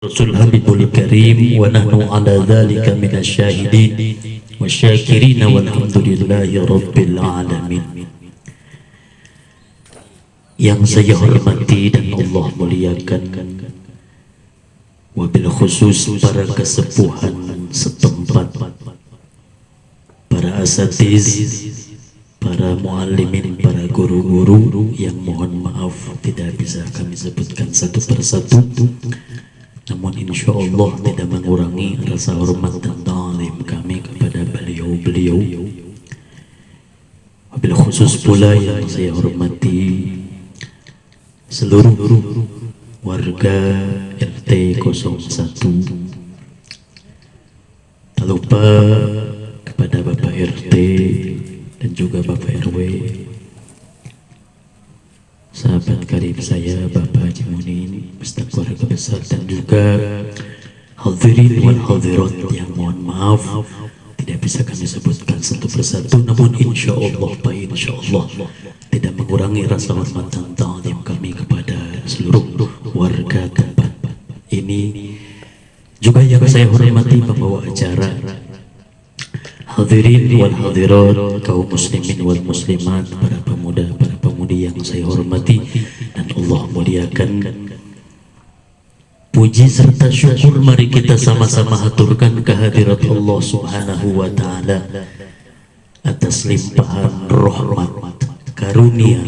Rasul Habibul Karim wa nahnu ala dhalika minasy syahidin wasyakirin walhamdulillahi rabbil alamin. Yang saya hormati dan Allah muliakan, wabil khusus para kesepuhan setempat, para asatiz, para muallimin, para guru-guru yang mohon maaf tidak bisa kami sebutkan satu persatu, namun insya Allah tidak mengurangi rasa hormat dan ta'zim kami kepada beliau-beliau. Wabil khusus pula yang saya hormati seluruh warga RT 01. Tak lupa kepada Bapak RT dan juga Bapak RW, sahabat karib saya Bapak Haji Munin beserta keluarga besar, dan juga hadirin wal hadirat yang mohon maaf tidak bisa kami sebutkan satu persatu, namun insya Allah tidak mengurangi rasa hormat dan ta'zim kami kepada seluruh warga tempat ini. Juga yang saya hormati pembawa acara, hadirin wal hadirat, kaum muslimin wal muslimat, para pemuda, para pemudi yang saya hormati dan Allah muliakan. Puji serta syukur mari kita sama-sama haturkan kehadirat Allah Subhanahu wa Ta'ala atas limpahan rahmat, karunia,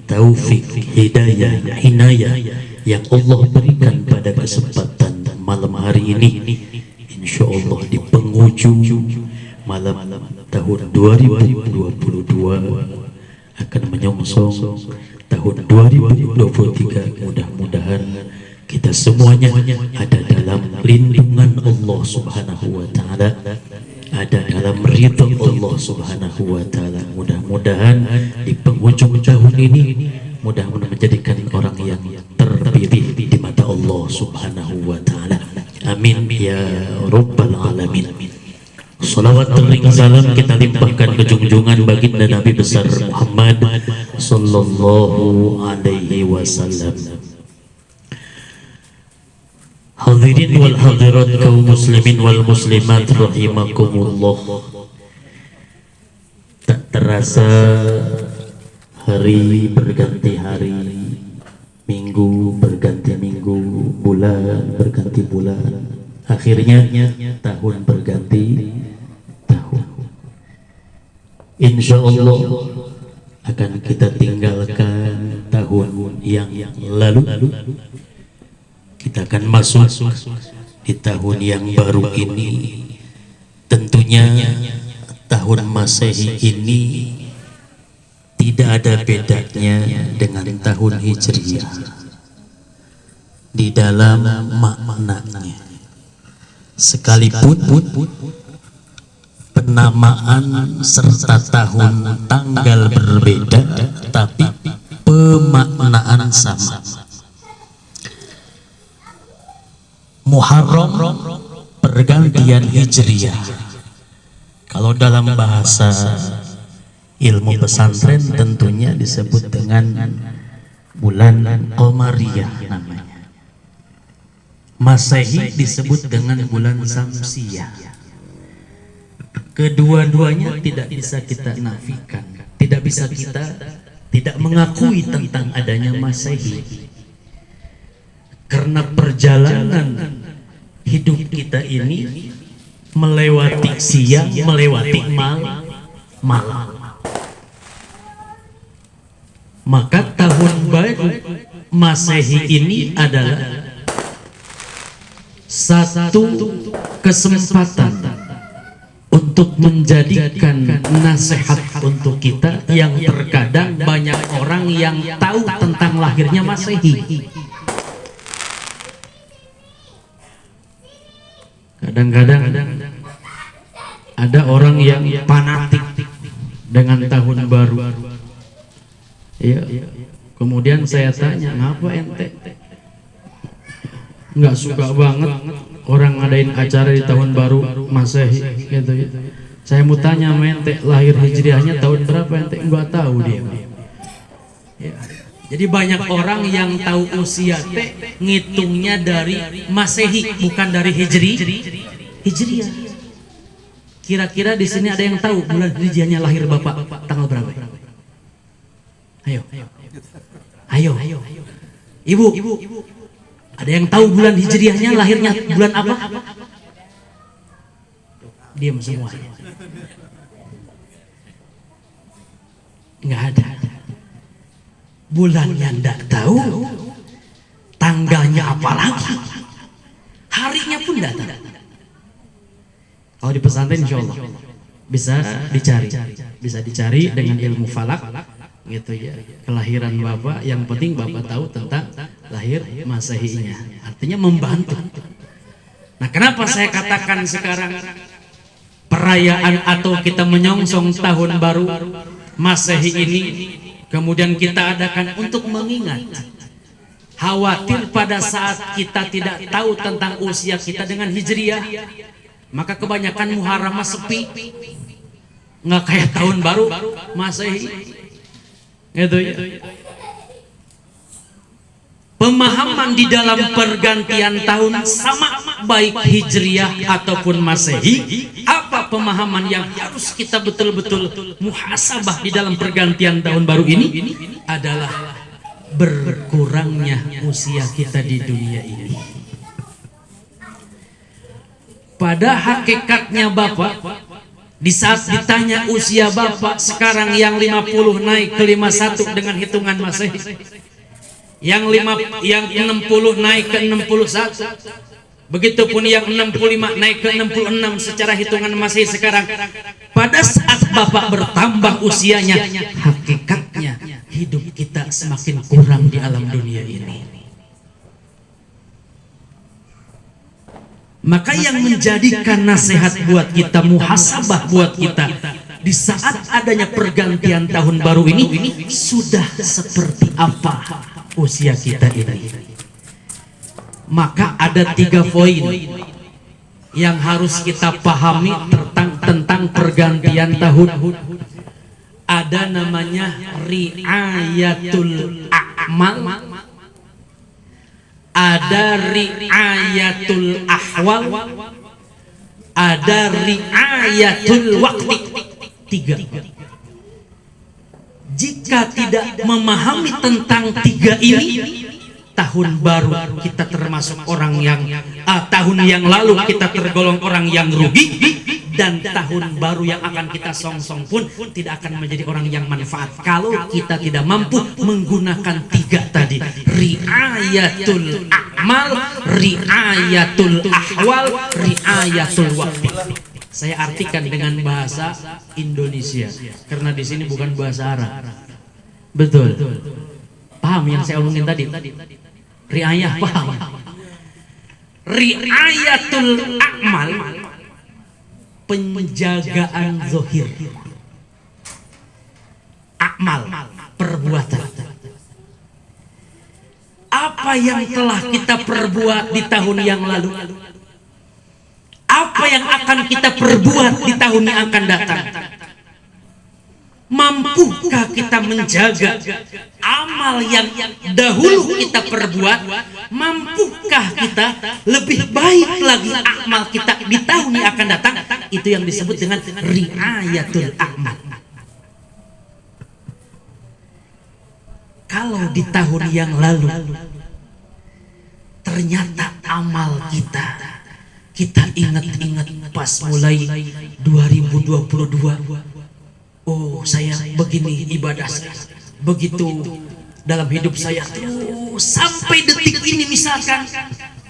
taufik, hidayah, inayah yang Allah berikan pada kesempatan malam hari ini. Insya Allah di penghujung malam tahun 2022 akan menyongsong tahun 2023. Mudah-mudahan kita semuanya ada dalam lindungan Allah Subhanahu wa Ta'ala, ada dalam ridha Allah Subhanahu wa Ta'ala. Mudah-mudahan di penghujung tahun ini mudah-mudahan menjadikan orang yang terpilih di mata Allah Subhanahu wa Ta'ala. Amin ya rabbal alamin. Salawat tering salam kita limpahkan ke junjungan baginda Nabi besar Muhammad sallallahu alaihi wasallam. Hadirin wal hadirat, kaum muslimin wal muslimat rahimakumullah. Tak terasa hari berganti hari, minggu berganti minggu, bulan berganti bulan, akhirnya tahun berganti tahun. Insya Allah akan kita tinggalkan tahun yang lalu. Kita akan masuk di tahun yang baru ini. Tentunya tahun Masehi ini tidak ada bedanya dengan tahun Hijriah di dalam maknanya. Sekalipun penamaan serta tahun tanggal berbeda, tapi pemaknaan sama. Muharram pergantian Hijriah. Kalau dalam bahasa ilmu pesantren tentunya disebut dengan bulan Qamariyah namanya. Masehi disebut dengan bulan Samsiyah. Kedua-duanya tidak bisa kita nafikan, tidak bisa kita tidak mengakui tentang adanya Masehi. Karena perjalanan hidup kita ini melewati siang, melewati malam. Maka tahun baru Masehi ini adalah satu kesempatan untuk menjadikan nasihat untuk kita yang terkadang banyak orang yang tahu tentang lahirnya Masehi. Kadang-kadang ada orang yang fanatik dengan tahun baru. Ya, kemudian saya tanya, ngapa ente nggak suka banget orang ngadain acara di tahun baru Masehi gitu. Saya mau tanya, ente lahir Hijriahnya tahun berapa? Ente nggak tahu dia. Ya. Jadi banyak orang yang tahu usia teh ngitungnya dari Masehi bukan dari Hijriah. Kira-kira di sini ada yang tahu bulan Hijriahnya lahir Bapak tanggal berapa? Ayo. Ibu. Ada yang tahu bulan Hijriahnya lahirnya bulan apa? Diam semua. Enggak ada. Bulannya enggak tahu, tanggalnya apa lagi, harinya pun enggak tahu. Kalau di pesantren insya Allah bisa dicari dengan ilmu falak gitu ya, kelahiran Bapak, yang penting Bapak tahu tentang lahir Masehinya, artinya membantu. Nah, kenapa saya katakan sekarang perayaan atau kita menyongsong tahun baru Masehi ini kemudian kita adakan untuk mengingat, khawatir pada saat kita tidak tahu tentang usia kita dengan Hijriah, maka kebanyakan Muharram sepi, nggak kayak tahun baru Masehi gitu ya. Pemahaman di dalam pergantian tahun sama baik Hijriah ataupun Masehi. Apa pemahaman yang harus kita betul-betul muhasabah di dalam pergantian tahun baru ini? Adalah berkurangnya usia kita di dunia ini. Pada hakikatnya Bapak, di saat ditanya usia Bapak sekarang yang 50 naik ke 51 dengan hitungan Masehi, yang 60 naik ke 61, begitupun yang 65 naik ke 66 secara hitungan Masehi sekarang. Pada saat Bapak bertambah usianya, hakikatnya hidup kita semakin kurang di alam dunia ini. Maka yang menjadikan nasihat buat kita, muhasabah buat kita di saat adanya pergantian tahun baru ini, sudah seperti apa usia kita ini. Maka ada 3 poin yang harus kita pahami tentang pergantian tahun. Ada namanya riayatul a'mal, ada riayatul ahwal, ada riayatul waqti. 3. Jika tidak memahami tentang 3 ini, tahun baru kita termasuk orang yang tahun yang lalu kita tergolong orang yang rugi, dan tahun baru yang akan kita songsong pun tidak akan menjadi orang yang manfaat kalau kita tidak mampu menggunakan 3 tadi: riayatul a'mal, riayatul ahwal, riayatul waqti. Saya artikan dengan bahasa Indonesia karena di sini bukan bahasa Arab. Betul. Paham yang saya omongin tadi? Riayah paham? Riayatul a'mal, penjagaan zahir. A'mal, perbuatan. Apa yang telah kita perbuat di tahun yang lalu? Apa yang akan kita perbuat di tahun yang akan datang? Mampukah kita menjaga amal yang dahulu kita perbuat? Mampukah kita lebih baik lagi amal kita di tahun yang akan datang? Itu yang disebut dengan riayatul a'mal. Kalau di tahun yang lalu ternyata amal kita ingat-ingat pas mulai 2022, oh saya begini ibadah saya, begitu dalam hidup saya, sampai detik ini misalkan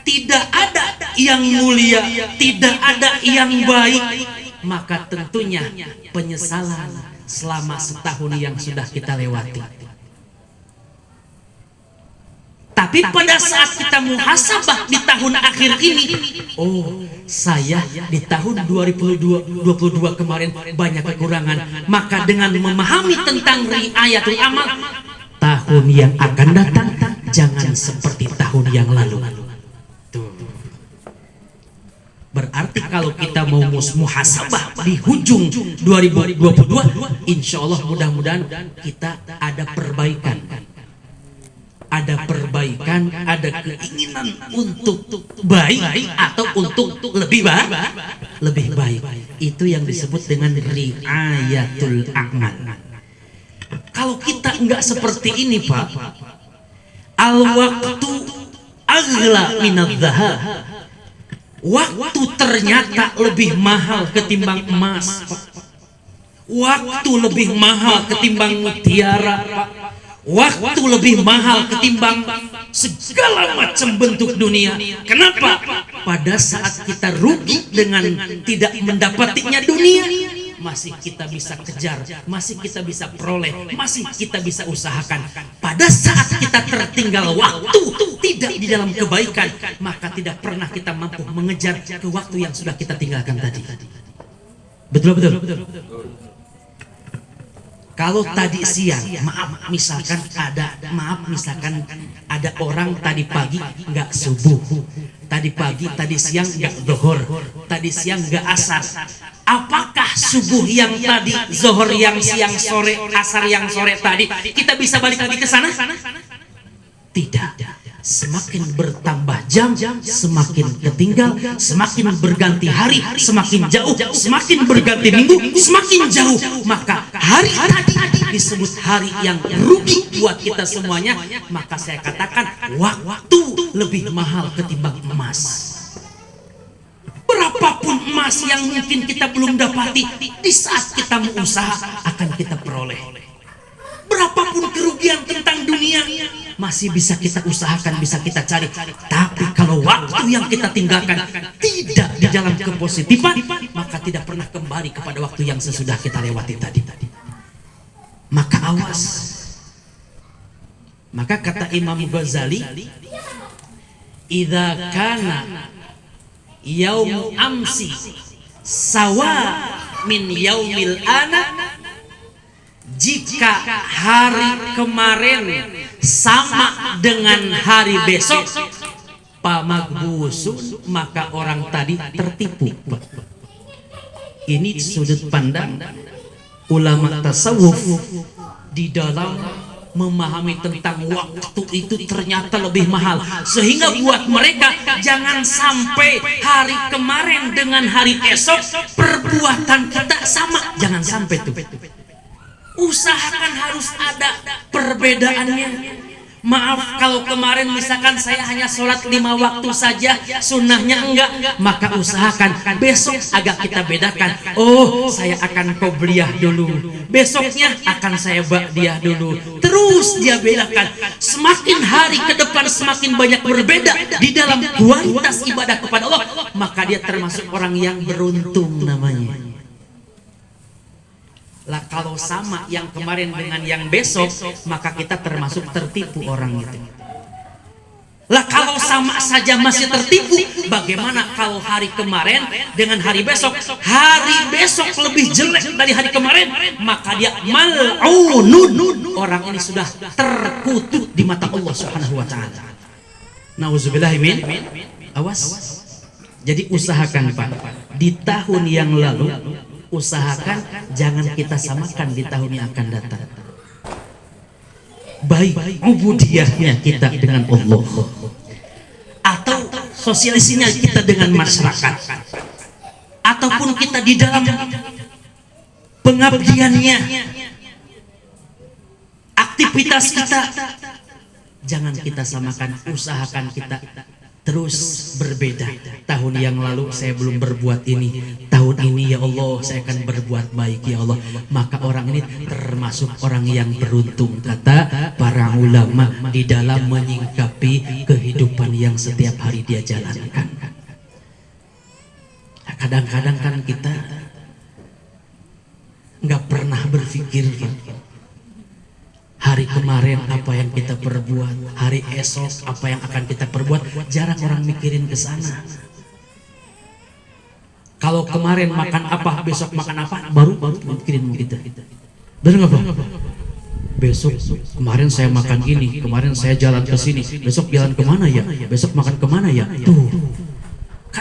tidak ada yang mulia, tidak ada yang baik, maka tentunya penyesalan selama setahun yang sudah kita lewati. Tapi pada saat kita muhasabah di tahun akhir ini, oh saya di tahun 2022 kemarin banyak kekurangan, maka dengan memahami tentang riayatul amal, tahun yang akan datang jangan seperti tahun yang lalu. Tuh. Berarti kalau kita mau muhasabah di hujung 2022, insya Allah mudah-mudahan kita ada perbaikan. ada perbaikan, ada keinginan untuk baik atau untuk lebih baik. Itu yang disebut dengan riayatul amal. Kalau kita enggak seperti ini, Pak, al waktu aghla minadz zahab. Waktu ternyata lebih mahal ketimbang emas, Pak. Waktu lebih mahal ketimbang mutiara, Pak. Waktu lebih mahal ketimbang segala macam bentuk dunia. Kenapa? Pada saat kita rugi dengan tidak mendapatinya dunia, masih kita bisa kejar, masih kita bisa peroleh, masih kita bisa usahakan. Pada saat kita tertinggal waktu, tidak di dalam kebaikan, maka tidak pernah kita mampu mengejar ke waktu yang sudah kita tinggalkan tadi. Betul. Kalau tadi siang, misalkan ada orang tadi pagi nggak subuh, tadi pagi, tadi siang nggak zuhur, tadi siang nggak asar. Apakah subuh yang tadi, zuhur yang siang sore, asar yang sore tadi, kita bisa balik lagi ke sana? Tidak. Semakin bertambah jam, semakin ketinggal, semakin berganti hari, semakin jauh, semakin berganti minggu, semakin jauh. Maka hari tadi disebut hari yang rugi buat kita semuanya. Maka saya katakan waktu lebih mahal ketimbang emas. Berapapun emas yang mungkin kita belum dapati, di saat kita mengusaha akan kita peroleh. Berapapun kerugian tentang dunia, masih bisa kita usahakan, bisa kita cari. Tapi kalau waktu yang kita tinggalkan tidak di dalam kepositifan, maka tidak pernah kembali kepada waktu yang sesudah kita lewati tadi. Maka awas. Maka kata Imam Ghazali, idza kana yaum amsi sawa min yaumil ana, jika hari kemarin sama dengan hari besok, pamagbusun, maka orang tadi tertipu. Ini sudut pandang ulama tasawuf di dalam memahami tentang waktu itu ternyata lebih mahal, sehingga buat mereka jangan sampai hari kemarin dengan hari esok perbuatan kita sama, jangan sampai tuh. Usahakan harus ada perbedaannya. Maaf kalau kemarin misalkan saya hanya sholat 5 waktu saja, sunnahnya enggak, maka usahakan besok agak kita bedakan. Oh, saya akan qobliyah dulu, besoknya akan saya ba'diyah dulu, terus dia bedakan. Semakin hari ke depan semakin banyak berbeda di dalam kualitas ibadah kepada Allah, maka dia termasuk orang yang beruntung namanya. Lah kalau sama yang kemarin dengan yang besok, maka kita termasuk tertipu orang itu. Lah kalau sama saja masih tertipu, bagaimana kalau hari kemarin dengan hari besok? Hari besok lebih jelek dari hari kemarin, maka dia mal'unun. Orang ini sudah terkutuk di mata Allah Subhanahu wa taala. Nauzubillahi min. Awas. Jadi usahakan, Pak, di tahun yang lalu usahakan jangan kita samakan di tahun yang akan datang. Baik ubudiyahnya kita dengan Allah, atau sosialisasinya kita dengan masyarakat, ataupun kita di dalam pengabdiannya, aktivitas kita, jangan kita samakan. Usahakan kita terus berbeda. Tahun yang lalu saya belum berbuat ini, tahun ini ya Allah saya akan berbuat baik ya Allah. Maka orang ini termasuk orang yang beruntung, kata para ulama, di dalam menyingkapi kehidupan yang setiap hari dia jalankan. Kadang-kadang kan kita nggak pernah berpikir hari kemarin apa yang kita perbuat, hari esok apa yang akan kita perbuat. Jarang orang mikirin ke sana. Kalau kemarin makan apa, besok makan apa, baru mikirin kita. Benar nggak, Pak? Besok kemarin saya makan ini, kemarin saya jalan ke sini, besok jalan kemana ya, besok makan kemana ya. Tuh,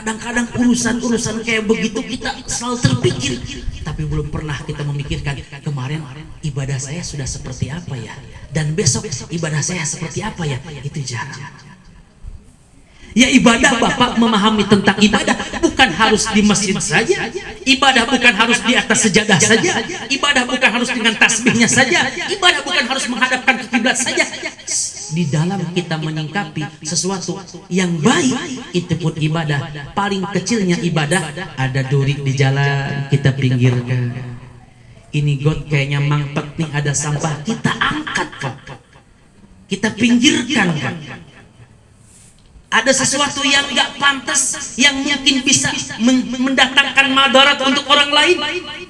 Kadang-kadang urusan-urusan kayak begitu kita selalu terpikir, tapi belum pernah kita memikirkan kemarin ibadah saya sudah seperti apa ya, dan besok ibadah saya seperti apa ya. Itu jarang. Ya ibadah, Bapak memahami tentang ibadah bukan harus di masjid saja, ibadah bukan harus di atas sejadah saja, ibadah bukan harus dengan tasbihnya saja, ibadah bukan harus menghadapkan ke kiblat saja. Di dalam kita menyingkapi sesuatu yang baik, itu pun ibadah. Paling kecilnya ibadah, ada duri di jalan kita pinggirkan. Ini got kayaknya mampet nih, ada sampah, kita angkat Pak, kita pinggirkan Pak. Ada sesuatu yang gak pantas, yang mungkin bisa mendatangkan madarat untuk orang lain,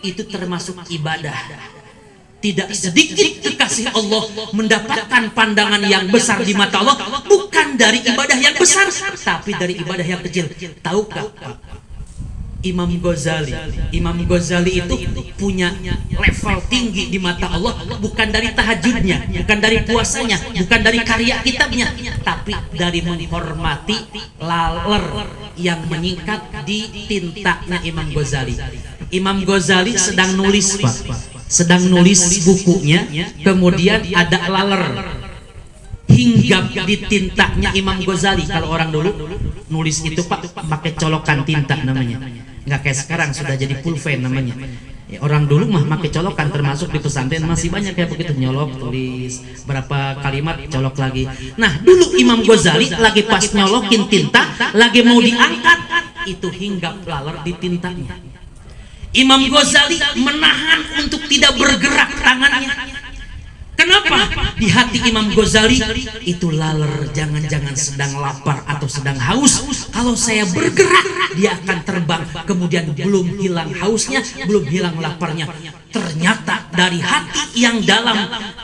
itu termasuk ibadah. Tidak sedikit kekasih Allah mendapatkan pandangan yang besar di mata Allah, bukan dari ibadah yang besar, tapi dari ibadah yang kecil. Tahukah Pak, Imam Ghazali itu punya level tinggi di mata Allah, bukan dari tahajudnya, bukan dari puasanya, bukan dari karya kitabnya, tapi dari menghormati laler yang menyingkat di tintanya Imam Ghazali. Imam Ghazali sedang nulis Pak, sedang nulis bukunya, kemudian ada laler hinggap di tintanya Imam Ghazali. Kalau orang dulu nulis itu Pak pakai colokan tinta namanya, nggak kayak sekarang sudah jadi pulpen namanya. Ya, orang dulu mah pakai colokan, termasuk di pesantren masih banyak kayak begitu, nyolok, tulis berapa kalimat, colok lagi. Nah dulu Imam Ghazali lagi pas nyolokin tinta, lagi mau diangkat, itu hinggap laler di tintanya. Imam Ghazali menahan untuk tidak bergerak tangannya. Kenapa? Di hati Imam Ghazali itu laler, jangan-jangan sedang lapar atau sedang haus. Kalau saya bergerak, dia akan terbang. Kemudian belum hilang hausnya, belum hilang laparnya. Ternyata dari hati yang dalam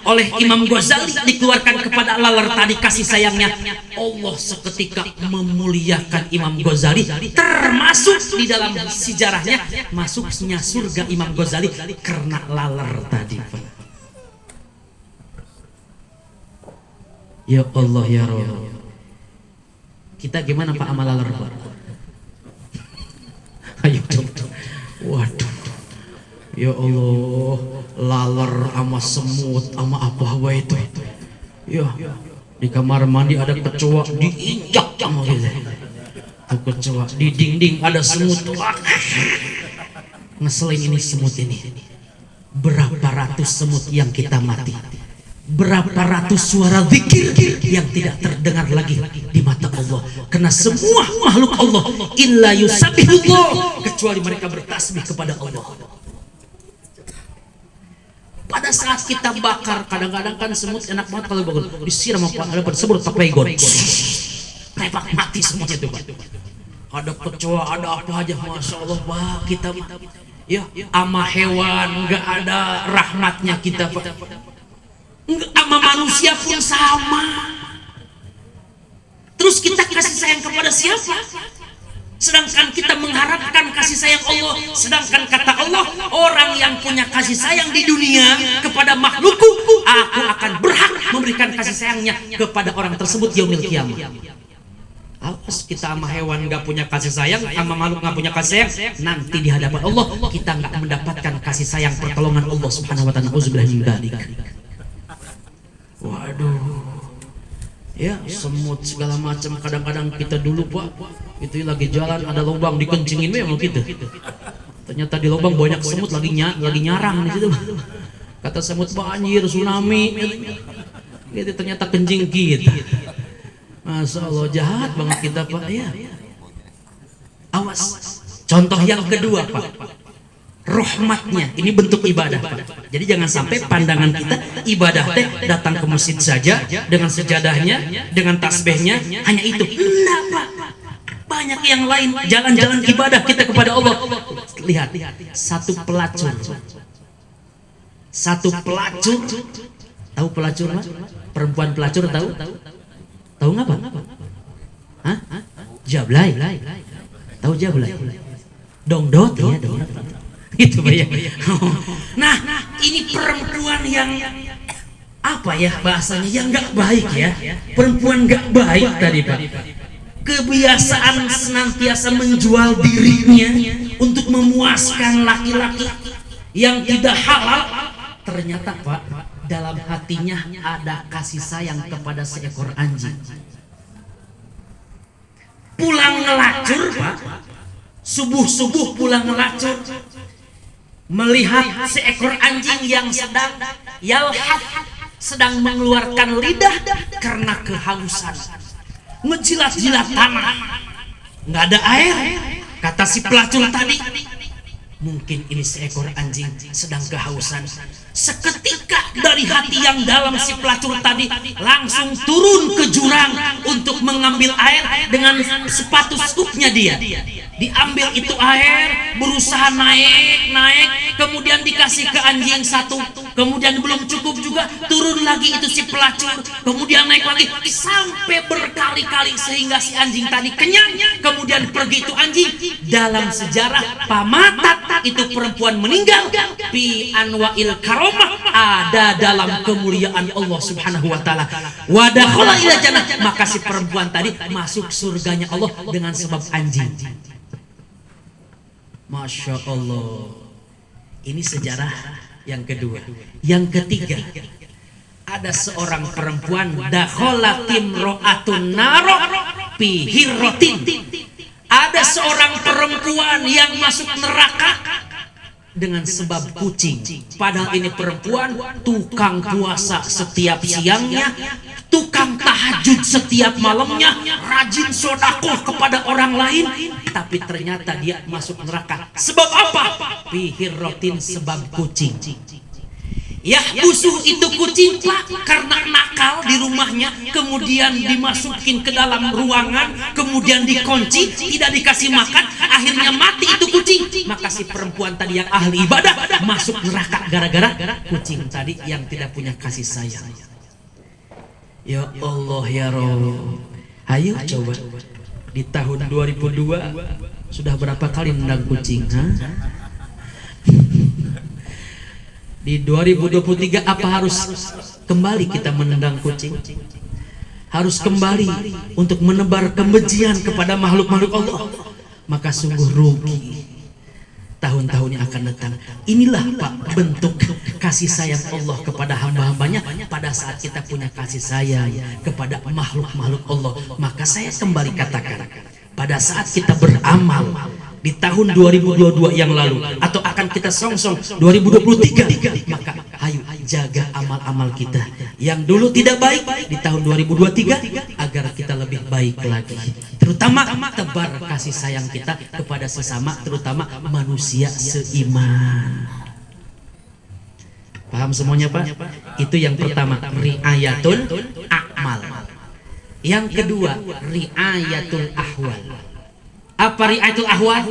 oleh Imam Ghazali dikeluarkan kepada laler tadi kasih sayangnya. Allah seketika memuliakan Imam Ghazali, termasuk di dalam sejarahnya masuknya surga Imam Ghazali karena laler tadi. Ya Allah ya Rabb, kita gimana Pak amal laler Pak? Ayo coba. Waduh, ya Allah, laler sama semut sama apa itu? Ya, di kamar mandi ada kecoa diinjak sama gitu. Tuh kecoa di dinding ada semut. Ngeselin ini semut ini. Berapa ratus semut yang kita mati? Berapa ratus suara zikir yang tidak terdengar lagi di mata Allah, karena semua makhluk Allah illa yusabbihullah, kecuali mereka bertasbih kepada Allah. Pada saat kita bakar, kadang-kadang kan semut enak banget kalau bakar, disiram apa ada semut pakai pegon, tebak mati semuanya tuh Pak. Ada kecoa, ada apa aja, masya Allah Pak. Kita ya ama hewan nggak ada rahmatnya kita Pak. Sama manusia pun sama. Terus kita kasih sayang kepada siapa? Sedangkan kita mengharapkan kasih sayang Allah. Sedangkan kata Allah, orang yang punya kasih sayang di dunia kepada makhlukku, aku akan berhak memberikan kasih sayangnya kepada orang tersebut yaumil qiyamah. Awas kita sama hewan gak punya kasih sayang, sama makhluk gak punya kasih sayang, nanti di hadapan Allah kita gak mendapatkan kasih sayang pertolongan Allah Subhanahu wa ta'ala. Auzubillahi min dzalik. Waduh, ya semut segala macam. Kadang-kadang kita dulu Pak, itu lagi jalan ada lubang dikencingin memang gitu. Ternyata di lubang banyak semut lagi nyarang di situ. Kata semut banjir, tsunami, gitu ternyata kencing kita. Masya Allah, jahat banget kita Pak. Ya. Awas. Contoh yang kedua Pak. Rahmatnya, ini bentuk ibadah Pak. Jadi jangan sampai pandangan kita ibadah teh datang ke masjid saja dengan sejadahnya, dengan tasbihnya, hanya itu. Enggak Pak, banyak yang lain. Jalan-jalan ibadah kita kepada Allah. Lihat, satu pelacur, tahu pelacur Pak? Perempuan pelacur tahu? Tahu nggak Pak? Hah? Jablay. Tahu jablay? Dongdot ya dong. Gitu Pak ya. Nah, ini perempuan yang apa ya bahasanya, yang nggak baik ya. Perempuan nggak baik tadi Pak. kebiasaan senantiasa menjual dirinya untuk memuaskan laki-laki yang tidak halal, ternyata Pak, dalam hatinya ada kasih sayang kepada seekor anjing. Pulang ngelacur Pak, subuh-subuh pulang ngelacur, melihat seekor anjing yang sedang yalhaf, sedang mengeluarkan lidah karena kehausan, ngejilat-jilat tanah, nggak ada air. Kata si pelacur tadi, mungkin ini seekor anjing sedang kehausan. Seketika dari hati yang dalam si pelacur tadi langsung turun ke jurang untuk mengambil air dengan sepatu skupnya dia. Diambil itu air, berusaha naik, kemudian dikasih ke anjing satu, kemudian belum cukup juga, turun lagi itu si pelacur, kemudian naik lagi sampai berkali-kali sehingga si anjing tadi kenyang, kemudian pergi itu anjing. Dalam sejarah pamatat itu perempuan meninggal fi anwa'il karomah, ada dalam kemuliaan Allah Subhanahu wa taala. Wa dakhala ila jannah, maka si perempuan tadi masuk surganya Allah dengan sebab anjing. Masya Allah. Ini sejarah yang kedua. Yang ketiga, ada seorang perempuan dakholatim ro'atun naro fi hirrotin. Ada seorang perempuan yang masuk neraka dengan sebab kucing. Padahal ini perempuan tukang puasa setiap siangnya, tukang tahajud setiap malamnya, rajin sodakoh kepada orang lain, tapi ternyata dia masuk neraka. Sebab apa? Pihirrotin, sebab kucing. Ya busuh itu kucing Pak, karena nakal di rumahnya, kemudian dimasukin ke dalam ruangan, kemudian dikunci, tidak dikasih makan, akhirnya mati itu kucing. Maka si perempuan tadi yang ahli ibadah masuk neraka gara-gara kucing tadi yang tidak punya kasih sayang. Ya Allah ya Rabb. Ayo coba di tahun 2002 sudah berapa kali nendang kucing? Di 2023 apa harus kembali kita menendang kucing? Harus kembali untuk menebar kebencian kepada makhluk-makhluk Allah? Maka sungguh rugi tahun-tahun yang akan datang. Inilah Pak bentuk kasih sayang Allah kepada hamba-hambanya pada saat kita punya kasih sayang kepada makhluk-makhluk Allah. Maka saya kembali katakan, pada saat kita beramal di tahun 2022 yang lalu atau akan kita songsong 2023, maka ayo jaga amal-amal kita yang dulu tidak baik di tahun 2023 agar kita lebih baik lagi. Terutama tebar kasih sayang kita kepada sesama, terutama manusia seiman. Paham semuanya Pak? Itu yang pertama, riayatul a'mal. Yang kedua, riayatul ahwal. Apa riayatul ahwal?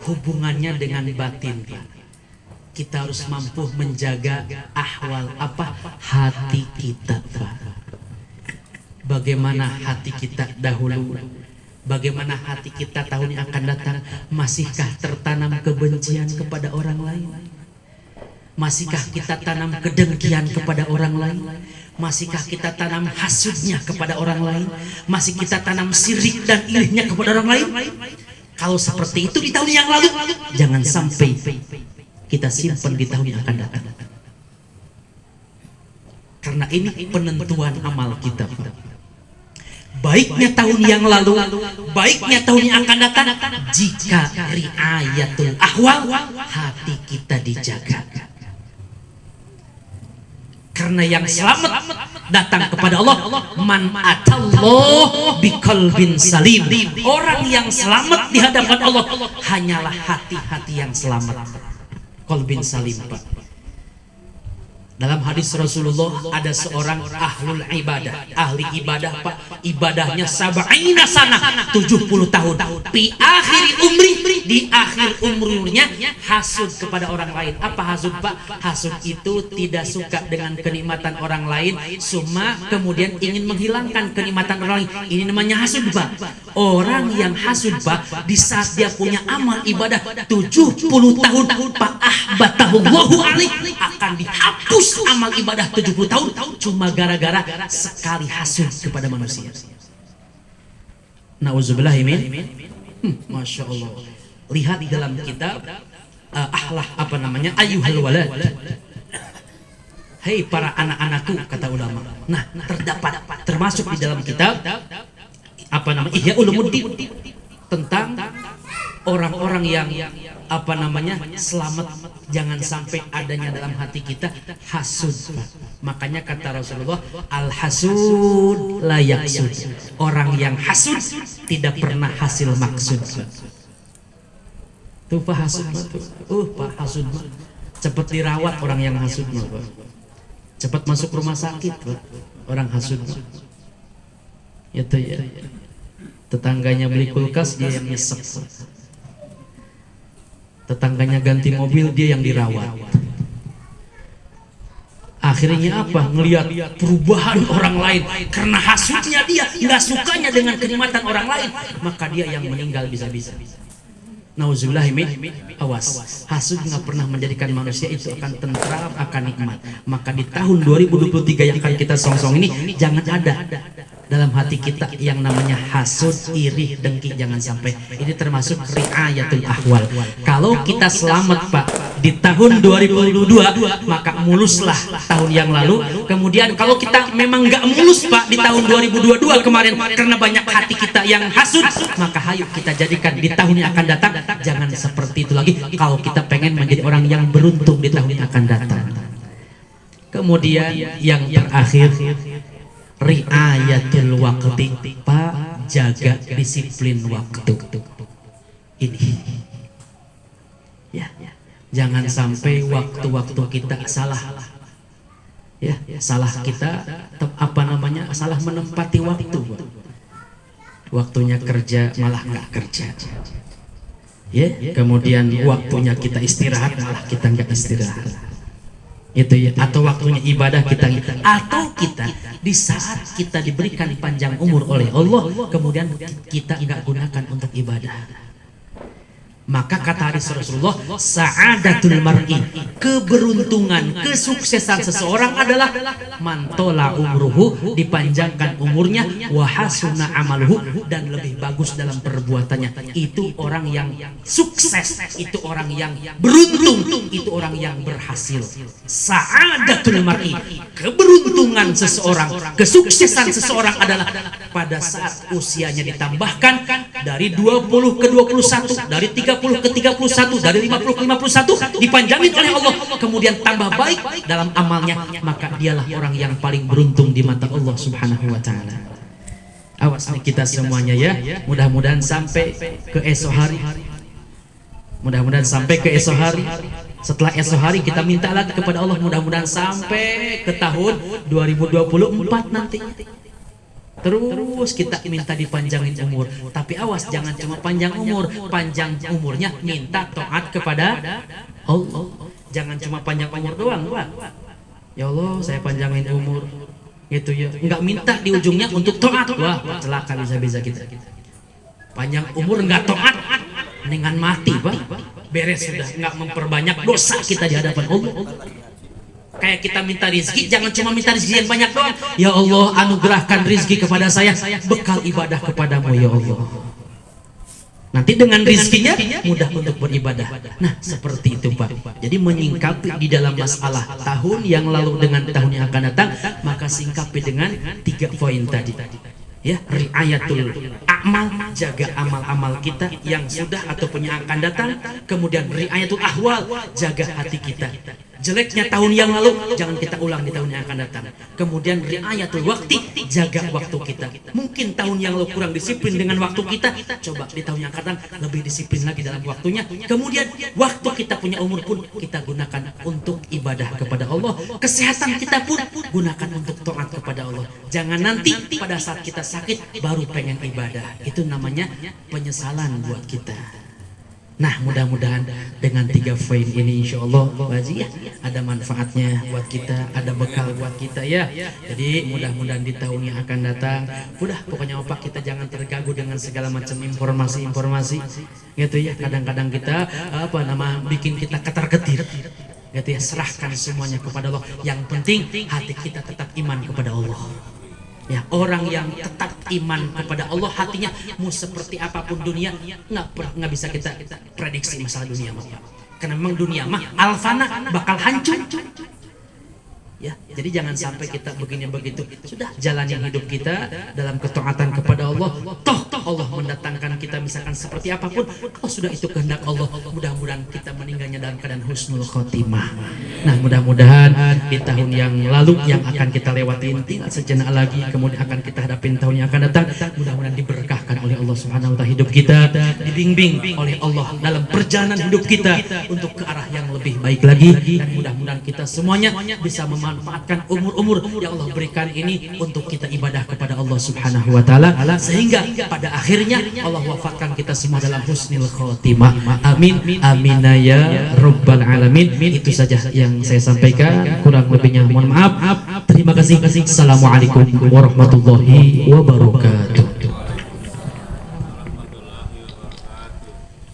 Hubungannya dengan batin Pak. Kita harus mampu menjaga ahwal, apa? Hati kita Pak. Bagaimana hati kita dahulu, bagaimana hati kita tahun yang akan datang. Masihkah tertanam kebencian kepada orang lain? Masihkah kita tanam kedengkian kepada orang lain? Masihkah kita tanam hasudnya kepada orang lain? Masih kita tanam sirik dan ilahnya kepada orang lain? Kalau seperti itu di tahun yang lalu, jangan sampai kita simpan di tahun yang akan datang. Karena ini penentuan amal kita. Baiknya tahun yang lalu, baiknya tahun yang akan datang, jika riayatul ahwal, hati kita dijaga. Karena yang selamat datang kepada Allah, man atallah biqalbin salim. Orang yang selamat di hadapan Allah hanyalah hati-hati yang selamat. Qalbin salim Pak. Dalam hadis Rasulullah ada seorang ahlul ibadah, ahli ibadah Pak, ibadahnya sab'ina sana, 70 tahun. Di akhir umri, di akhir umurnya hasud kepada orang lain. Apa hasud Pak? Hasud itu tidak suka dengan kenikmatan orang lain, cuma kemudian ingin menghilangkan kenikmatan orang lain. Ini namanya hasud Pak. Orang yang hasud Pak, di saat dia punya amal ibadah 70 tahun Pak, ahbatahullahu alaihi, akan dihapus amal ibadah 70 tahun cuma gara-gara sekali hasud kepada manusia. Nauzubillah min. Masya Allah. Lihat di dalam kitab Ahlah apa namanya, Ayyuhal Walad. Hei para anak-anakku, kata ulama. Nah, terdapat termasuk di dalam kitab apa namanya, Ihya Ulumuddin, tentang orang-orang yang apa namanya selamat, jangan sampai adanya dalam hati kita hasud. Makanya kata Rasulullah, al hasud la yaksud. Orang yang hasud tidak pernah hasil maksud. Tuh Pak hasud tuh. Pak hasud mah cepat dirawat orang yang hasud mah, Pak. Cepat masuk rumah sakit, Pak. Orang hasud mah. Itu ya. Tetangganya beli kulkas, dia yang nyesek. Tetangganya ganti mobil, dia yang dirawat. Akhirnya apa? Ngelihat perubahan orang lain karena hasudnya dia, nggak sukanya dengan kenikmatan orang lain, maka dia yang meninggal bisa-bisa. Nauzubillah min. Awas, hasud nggak pernah menjadikan manusia itu akan tentram, akan nikmat. Maka di tahun 2023 yang akan kita songsong ini, jangan ada dalam hati kita yang namanya hasud, iri, dengki, jangan sampai. Ini termasuk riayatul ahwal. Kalau kita selamat Pak di tahun 2022, maka muluslah tahun yang lalu. Kemudian kalau kita memang nggak mulus Pak di tahun 2022 kemarin karena banyak hati kita yang hasud, maka hayu kita jadikan di tahun yang akan datang jangan seperti itu lagi. Kalau kita pengen menjadi orang yang beruntung di tahun yang akan datang. Kemudian yang terakhir, riayatul waqti, Pak, jaga disiplin waktu. Ini ya, jangan sampai waktu-waktu kita salah. Ya, salah kita apa namanya? Salah menempati waktu. Waktunya kerja malah nggak kerja. Ya, kemudian waktunya kita istirahat malah kita nggak istirahat. Itu ya, atau waktunya ibadah kita, atau kita di saat kita diberikan panjang umur oleh Allah kemudian kita nggak gunakan untuk ibadah. Maka kata hadis Rasulullah, sa'adatul mar'i, keberuntungan, kesuksesan seseorang adalah mantola umruhu, dipanjangkan umurnya, wahasuna amaluhu, dan lebih bagus dalam perbuatannya. Itu orang yang sukses, itu orang yang beruntung, itu orang yang berhasil. Sa'adatul mar'i, keberuntungan seseorang, kesuksesan seseorang adalah pada saat usianya ditambahkan dari 20 ke 21, dari 30 ke 31, dari 50 ke 51, dipanjangin oleh Allah, kemudian tambah baik dalam amalnya, maka dialah orang yang paling beruntung di mata Allah Subhanahu wa taala. Awas nih kita semuanya ya, mudah-mudahan sampai ke esok hari. Mudah-mudahan sampai ke esok hari. Setelah esok hari kita minta lagi kepada Allah, mudah-mudahan sampai ke tahun 2024 nanti. Terus kita minta dipanjangin umur. Tapi awas, jangan cuma panjang umur. Panjang umurnya minta taat kepada Allah. Jangan cuma panjang umur doang, Pak. Ya Allah, saya panjangin umur. Gitu ya. Enggak minta di ujungnya untuk taat. Wah, celaka bisa-bisa kita. Panjang umur enggak taat, mendingan mati, Pak. Beres sudah, enggak memperbanyak dosa kita di hadapan Allah. Kayak kita minta rizki, jangan cuma minta rizki yang banyak doang. Ya Allah, anugerahkan rizki kepada saya, bekal ibadah kepadamu ya Allah. Nanti dengan rizkinya mudah untuk beribadah. Nah, seperti itu Pak. Jadi menyingkapi di dalam masalah tahun yang lalu dengan tahun yang akan datang, maka singkapi dengan 3 poin tadi. Ya, riayatul amal, jaga amal-amal kita yang sudah ataupun yang akan datang. Kemudian riayatul ahwal, jaga hati kita. Jeleknya tahun yang lalu jangan kita ulang di tahun yang akan datang. Kemudian riayatul waqti, jaga waktu kita. Mungkin tahun yang lalu kurang disiplin dengan waktu kita, coba di tahun yang akan datang lebih disiplin lagi dalam waktunya. Kemudian waktu kita punya umur pun kita gunakan untuk ibadah kepada Allah. Kesehatan kita pun gunakan untuk taat kepada Allah. Jangan nanti pada saat kita sakit baru pengen ibadah. Itu namanya penyesalan buat kita. Nah, mudah-mudahan dengan 3 poin ini insya Allah Pak Haji ya, ada manfaatnya buat kita, ada bekal buat kita ya. Jadi mudah-mudahan di tahun yang akan datang, udah pokoknya Pak, kita jangan terganggu dengan segala macam informasi-informasi gitu ya. Kadang-kadang kita bikin kita ketar-ketir gitu ya. Serahkan semuanya kepada Allah. Yang penting hati kita tetap iman kepada Allah. Ya, orang yang tetap iman kepada Allah, hatinya mau seperti apapun dunia nggak bisa kita prediksi masalah dunia mah. Karena memang dunia mah alfana, bakal hancur. Ya, jadi jangan sampai kita begini begitu. Sudah jalani hidup kita dalam ketaatan kepada Allah. Toh Allah mendatangkan kita misalkan seperti apapun, kalau sudah itu kehendak Allah, mudah-mudahan kita meninggalnya dalam keadaan husnul khotimah. Nah, mudah-mudahan di tahun yang lalu yang akan kita lewatin tinggal sejenak lagi, kemudian akan kita hadapin tahun yang akan datang. Mudah-mudahan diberkahkan oleh Allah Subhanahu wa taala hidup kita, dibimbing oleh Allah dalam perjalanan hidup kita untuk ke arah yang lebih baik lagi, dan mudah-mudahan kita semuanya bisa memanfaatkan umur-umur yang Allah berikan ini untuk kita ibadah kepada Allah Subhanahu wa taala, sehingga pada akhirnya Allah wafatkan kita semua dalam husnul khotimah. Amin amin ya rabbal alamin. Itu saja yang saya sampaikan, kurang lebihnya mohon maaf. Terima kasih. Assalamualaikum warahmatullahi wabarakatuh.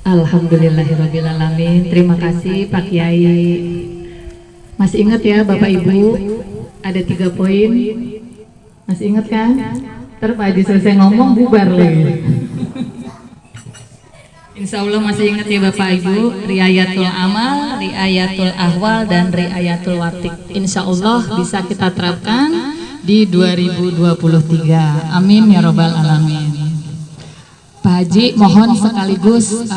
Alhamdulillahirrabbilalamin. Terima kasih Pak Kiai. Masih ingat ya Bapak Ibu, ada 3 poin. Masih ingat kan? Ntar Pak Haji selesai ngomong bubar lagi. Insya Allah masih ingat ya Bapak Ibu, riayatul amal, riayatul ahwal, dan riayatul watik. Insya Allah bisa kita terapkan di 2023. Amin ya robbal alamin. Pak Haji mohon sekaligus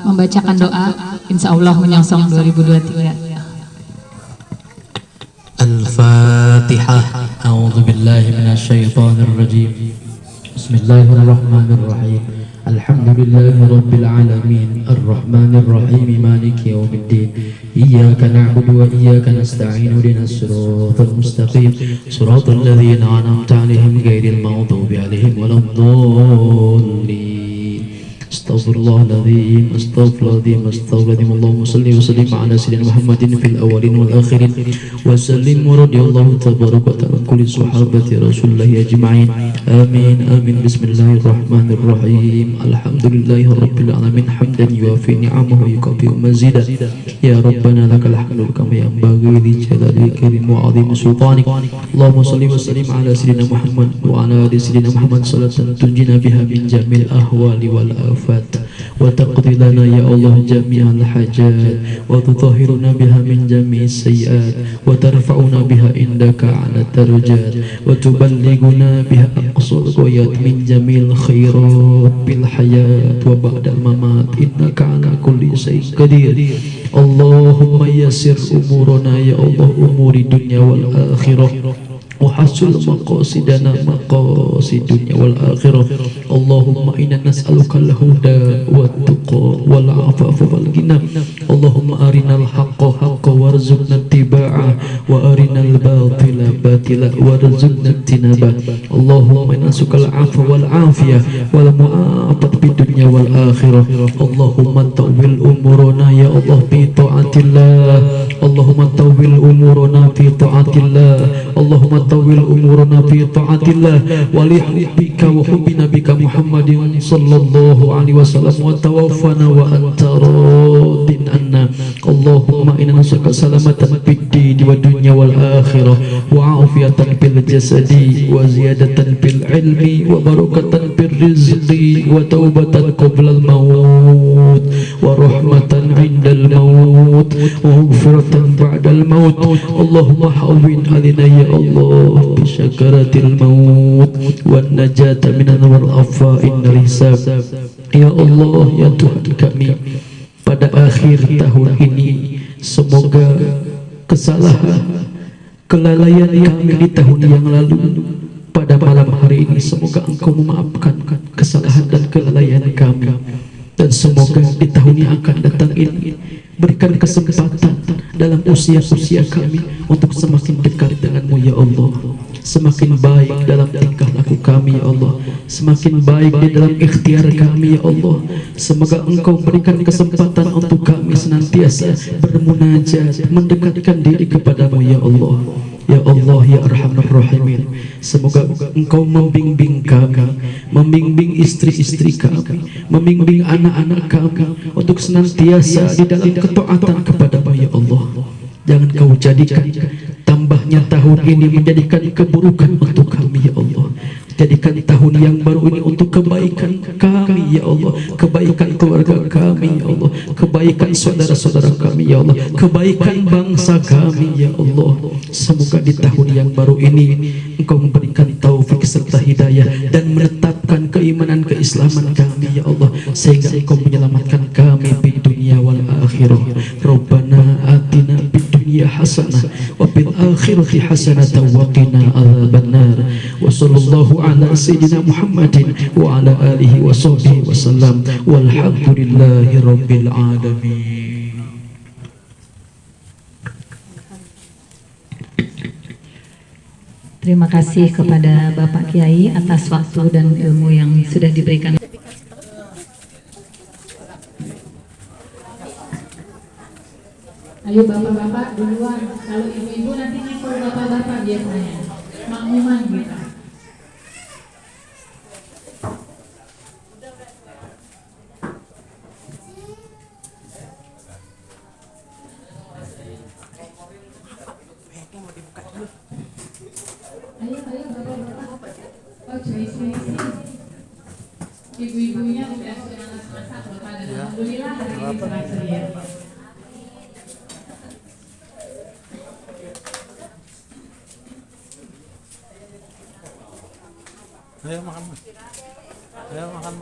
membacakan doa Insya Allah menyongsong 2023. Al-Fatihah. A'udzu billahi minasyaitonir rajim. Bismillahirrahmanirrahim. Alhamdulillahi rabbil alamin. Arrahmanir rahim. Maliki yaumiddin. Iyyaka na'budu wa iyyaka nasta'in. Ihdinas siratal mustaqim. Siratal ladzina an'amta 'alaihim ghairil maghdubi 'alaihim waladdallin. Astaghfirullahaladzim, astaghfirullahaladzim, astaghfirullahaladzim. Allahumma salli wa sallim ala sayyidina Muhammadin fil awalin wal akhirin wa sallim wa radiyallahu tabaraka wa ta'ala kulli sahabati Rasulullah ajma'in. Amin amin. Bismillahirrahmanirrahim. Alhamdulillahi rabbil alamin hamdan yuafi ni'amahu wa yukafi mazida. Ya Rabbana lakal hamdu kama yanbaghi li jalali karim wa 'azimi sultanik. Allahumma salli wa sallim ala sayyidina Muhammad wa ala ali sayyidina Muhammad salatan tunjina biha min jamil ahwali wal وتقضي لنا يا الله جميع الحاجات وتطهرنا بها من جميع السيئات وترفعنا بها عندك على الدرجات وتبلغنا بها أقصى الغايات من جميع الخيرات بالحياة وبعد الممات إنك على كل شيء قدير. اللهم يسر أمورنا يا الله أمور الدنيا والآخرة وحصل مقاصدنا مقاصد الدنيا والآخرة. اللهم إنا نسألك الهدى والتقى والعفاف والغنى. اللهم أرنا الحق حقا وارزقنا اتباعه وأرنا الباطل باطلا وارزقنا اجتنابه. اللهم إنا نسألك العفو والعافية والمعافاة في الدنيا والآخرة. اللهم طول أمورنا يا الله في طاعة الله. اللهم طول أمورنا في طاعة الله. اللهم طول أمورنا في طاعة الله ولحبك وحب نبيك محمد صلى الله عليه وسلم وتوفنا وأنت راض عنا. اللهم إنا نسألك سلامة في الدين والدنيا والآخرة وعافية في الجسد وزيادة في العلم وبركة في الرزق وتوبة قبل الموت ورحمة عند الموت ومغفرة بعد الموت. اللهم حوّن علينا يا الله بشكرة الموت والنجاة من النار والعفاء الحساب. Ya Allah, ya Tuhan kami, pada akhir tahun ini semoga kesalahan kelalaian kami di tahun yang lalu pada malam hari ini semoga Engkau memaafkan kesalahan dan kelalaian kami, dan semoga di tahun yang akan datang ini berikan kesempatan dalam usia-usia kami untuk semakin dekat dengan-Mu ya Allah, semakin baik dalam tingkah laku kami ya Allah, semakin baik di dalam ikhtiar kami ya Allah. Semoga Engkau berikan kesempatan untuk kami senantiasa bermunajat, mendekatkan diri kepada-Mu ya Allah. Ya Allah ya Arhamar Rahimin, semoga Engkau membimbing kami, membimbing istri-istri kami, membimbing anak-anak kami untuk senantiasa di dalam ketaatan kepada-Mu ya Allah. Jangan Kau jadikan tambahnya tahun ini menjadikan keburukan untuk kami ya Allah. Jadikan tahun yang baru ini untuk kebaikan kami ya Allah, kebaikan keluarga kami ya Allah, kebaikan saudara-saudara kami ya Allah, kebaikan bangsa kami ya Allah. Semoga di tahun yang baru ini Engkau memberikan taufik serta hidayah dan menetapkan keimanan keislaman kami ya Allah, sehingga Engkau menyelamatkan kami di dunia wal akhirah. Rabbana atina fid dunya hasanah wa fil akhirati hasanah wa qina adzabannar. Wa sallallahu ala sayyidina Muhammadin wa ala alihi wa sahbihi wasallam walhamdulillahi rabbil alamin. Terima kasih kepada Bapak Kiai atas waktu dan ilmu yang sudah diberikan. Ayo bapak-bapak duluan, kalau ibu-ibu nanti ngikut bapak-bapak biasanya, makmuman gitu. Ayo bapak-bapak, oh sini. Ibu-ibunya udah masak bapak dan alhamdulillah hari ini berhasil ya. Ayo makan. Ayo makan.